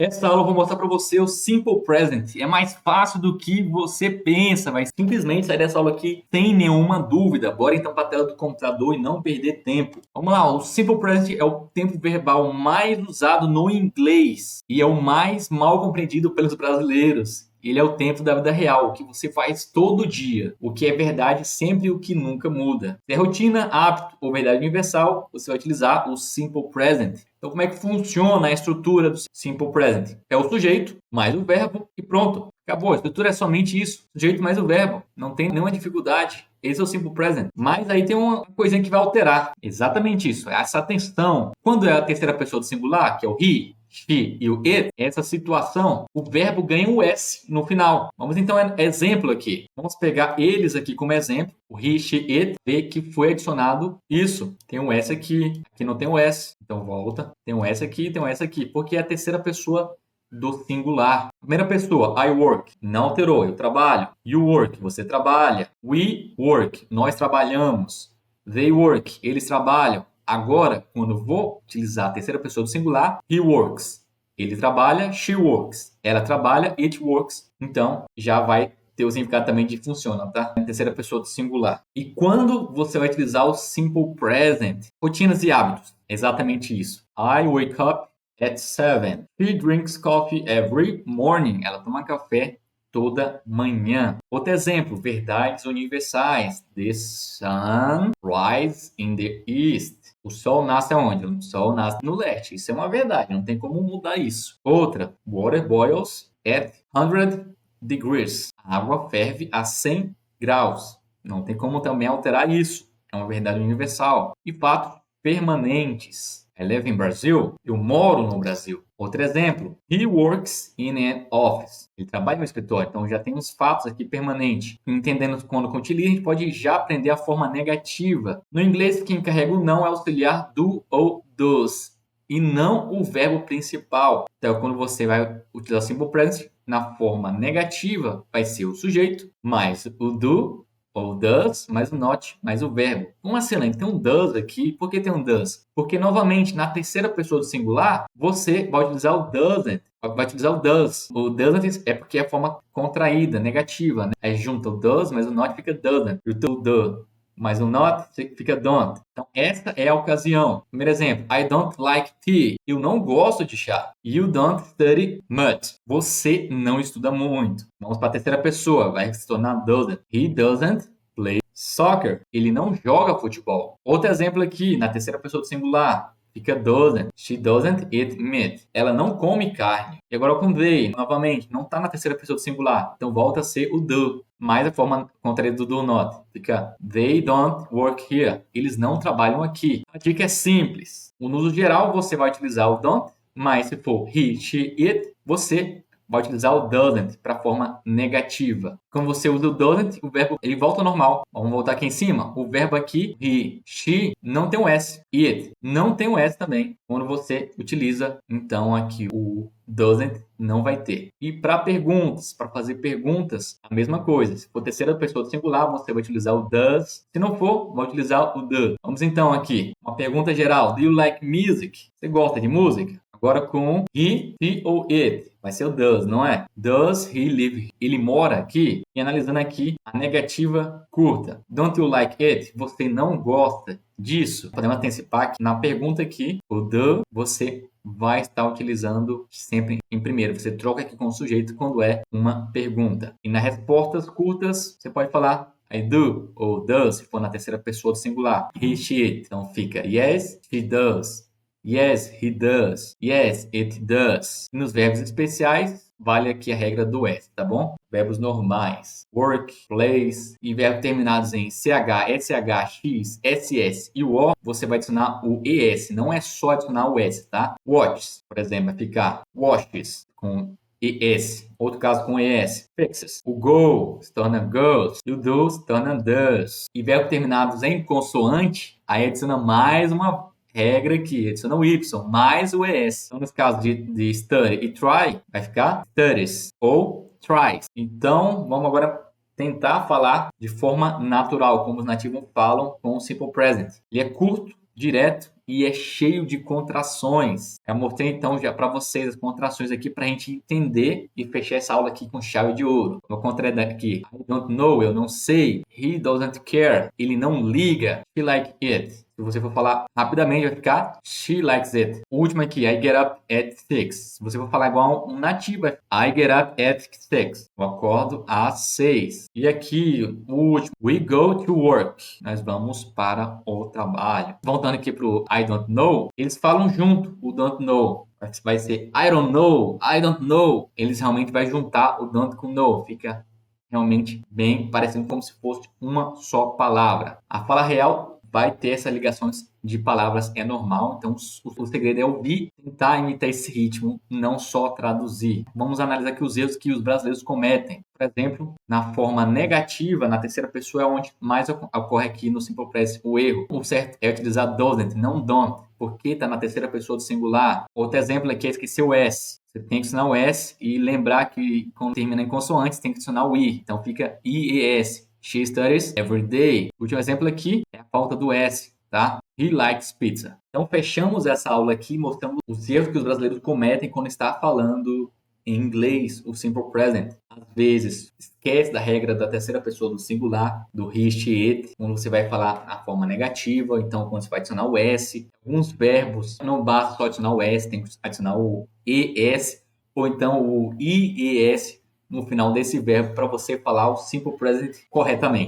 Essa aula eu vou mostrar para você o Simple Present. É mais fácil do que você pensa, vai simplesmente sair dessa aula aqui sem nenhuma dúvida. Bora então para a tela do computador e não perder tempo. Vamos lá, o Simple Present é o tempo verbal mais usado no inglês e é o mais mal compreendido pelos brasileiros. Ele é o tempo da vida real, o que você faz todo dia, o que é verdade sempre e o que nunca muda. Se é rotina, hábito ou verdade universal, você vai utilizar o Simple Present. Então, como é que funciona a estrutura do Simple Present? É o sujeito mais o verbo e pronto. Acabou. A estrutura é somente isso. Sujeito mais o verbo. Não tem nenhuma dificuldade. Esse é o Simple Present. Mas aí tem uma coisinha que vai alterar. Exatamente isso. Essa atenção. Quando é a terceira pessoa do singular, que é o he, she e o it, essa situação, o verbo ganha o S no final. Vamos então exemplo aqui. Vamos pegar eles aqui como exemplo. O he, she, it, vê que foi adicionado isso. Tem um S aqui. Aqui não tem o S. Então volta. Tem um S aqui, tem um S aqui. Porque é a terceira pessoa do singular. Primeira pessoa, I work. Não alterou, eu trabalho. You work, você trabalha. We work, nós trabalhamos. They work, eles trabalham. Agora, quando eu vou utilizar a terceira pessoa do singular, he works. Ele trabalha, she works. Ela trabalha, it works. Então, já vai ter o significado também de funciona, tá? Terceira pessoa do singular. E quando você vai utilizar o simple present? Rotinas e hábitos. Exatamente isso. I wake up at 7. She drinks coffee every morning. Ela toma café toda manhã. Outro exemplo, verdades universais. The sun rises in the east. O sol nasce aonde? O sol nasce no leste. Isso é uma verdade, não tem como mudar isso. Outra, water boils at 100 degrees. A água ferve a 100 graus. Não tem como também alterar isso. É uma verdade universal. E fatos permanentes. I live in Brazil. Eu moro no Brasil. Outro exemplo. He works in an office. Ele trabalha no escritório. Então já tem os fatos aqui permanentes. Entendendo quando utiliza, a gente pode já aprender a forma negativa. No inglês, quem carrega o não é auxiliar do ou dos. E não o verbo principal. Então, quando você vai utilizar o simple present, na forma negativa, vai ser o sujeito, mais o do, ou does, mais o not, mais o verbo. Como assim, Elaine? Tem um does aqui. Por que tem um does? Porque, novamente, na terceira pessoa do singular, você vai utilizar o doesn't. Vai utilizar o does. O doesn't é porque é a forma contraída, negativa, né? Aí junta o does, mas o not fica doesn't. E o do, mas o not fica don't. Então, essa é a ocasião. Primeiro exemplo. I don't like tea. Eu não gosto de chá. You don't study much. Você não estuda muito. Vamos para a terceira pessoa. Vai se tornar doesn't. He doesn't play soccer. Ele não joga futebol. Outro exemplo aqui, na terceira pessoa do singular. Fica doesn't. She doesn't eat meat. Ela não come carne. E agora com they, novamente, não está na terceira pessoa do singular. Então volta a ser o do. Mais a forma contrária do do not. Fica they don't work here. Eles não trabalham aqui. A dica é simples. No uso geral, você vai utilizar o don't. Mas se for he, she, it, você vai utilizar o doesn't para a forma negativa. Quando você usa o doesn't, o verbo ele volta ao normal. Vamos voltar aqui em cima. O verbo aqui, he, she, não tem um S. It não tem um S também. Quando você utiliza, então, aqui o doesn't não vai ter. E para perguntas, para fazer perguntas, a mesma coisa. Se for terceira pessoa do singular, você vai utilizar o does. Se não for, vai utilizar o do. Vamos então aqui. Uma pergunta geral. Do you like music? Você gosta de música? Agora com he, she ou it. Vai ser o does, não é? Does he live? Ele mora aqui? E analisando aqui a negativa curta. Don't you like it? Você não gosta disso? Podemos antecipar que na pergunta aqui, o do, você vai estar utilizando sempre em primeiro. Você troca aqui com o sujeito quando é uma pergunta. E nas respostas curtas, você pode falar I do ou does, se for na terceira pessoa do singular. He, she, it. Então fica yes, she does. Yes, he does. Yes, it does. E nos verbos especiais, vale aqui a regra do S, tá bom? Verbos normais. Work, plays e verbos terminados em CH, SH, X, SS e o O, você vai adicionar o ES. Não é só adicionar o S, tá? Watches, por exemplo, vai ficar washes com ES. Outro caso com ES. Fixes. O go se torna goes. E o do se torna does. E verbos terminados em consoante, aí adiciona mais uma regra aqui, adiciona o Y mais o ES. Então, nos casos de study e try, vai ficar studies ou tries. Então, vamos agora tentar falar de forma natural, como os nativos falam com o simple present. Ele é curto, direto e é cheio de contrações. Eu mostrei então já para vocês as contrações aqui para a gente entender e fechar essa aula aqui com chave de ouro. Vou contrair aqui. I don't know, eu não sei. He doesn't care, ele não liga. She like it. Se você for falar rapidamente, vai ficar she likes it. O último aqui, I get up at 6. Se você for falar igual um nativo, I get up at 6. Eu acordo às 6. E aqui, o último, we go to work. Nós vamos para o trabalho. Voltando aqui para o I don't know, eles falam junto o don't know. Vai ser I don't know, I don't know. Eles realmente vão juntar o don't com know. Fica realmente bem parecendo como se fosse uma só palavra. A fala real vai ter essas ligações de palavras, é normal. Então, o segredo é ouvir, tentar imitar esse ritmo, não só traduzir. Vamos analisar aqui os erros que os brasileiros cometem. Por exemplo, na forma negativa, na terceira pessoa, é onde mais ocorre aqui no Simple Present o erro. O certo é utilizar doesn't, não don't, porque está na terceira pessoa do singular. Outro exemplo aqui é esquecer o S. Você tem que adicionar o S e lembrar que quando termina em consoantes, tem que adicionar o I. Então, fica I-E-S. She studies every day. O último exemplo aqui é a falta do S, tá? He likes pizza. Então, fechamos essa aula aqui mostrando os erros que os brasileiros cometem quando está falando em inglês, o Simple Present. Às vezes, esquece da regra da terceira pessoa do singular, do he, she, it, quando você vai falar a forma negativa, então quando você vai adicionar o S. Alguns verbos, não basta só adicionar o S, tem que adicionar o ES, ou então o IES no final desse verbo para você falar o Simple Present corretamente.